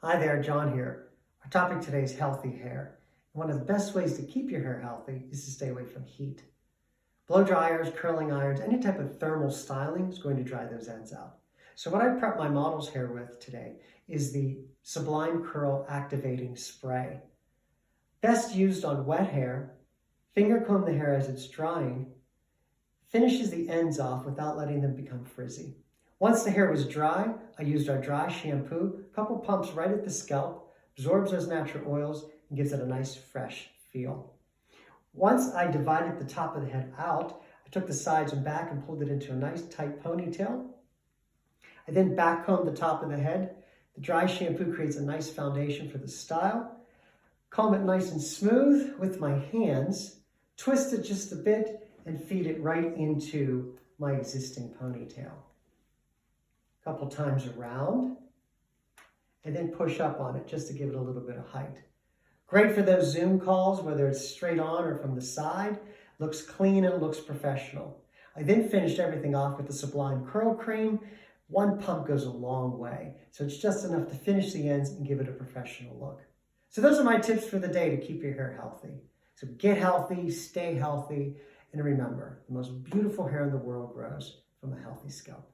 Hi there, John here. Our topic today is healthy hair. One of the best ways to keep your hair healthy is to stay away from heat. Blow dryers, curling irons, any type of thermal styling is going to dry those ends out. So what I prep my model's hair with today is the Sublime Curl Activating Spray. Best used on wet hair, finger comb the hair as it's drying, finishes the ends off without letting them become frizzy. Once the hair was dry, I used our dry shampoo, a couple pumps right at the scalp, absorbs those natural oils, and gives it a nice fresh feel. Once I divided the top of the head out, I took the sides and back and pulled it into a nice tight ponytail. I then backcombed the top of the head. The dry shampoo creates a nice foundation for the style. Comb it nice and smooth with my hands, twist it just a bit, and feed it right into my existing ponytail. A couple times around, and then push up on it just to give it a little bit of height. Great for those Zoom calls, whether it's straight on or from the side. Looks clean and looks professional. I then finished everything off with the Sublime Curl Cream. One pump goes a long way, so it's just enough to finish the ends and give it a professional look. So those are my tips for the day to keep your hair healthy. So get healthy, stay healthy, and remember, the most beautiful hair in the world grows from a healthy scalp.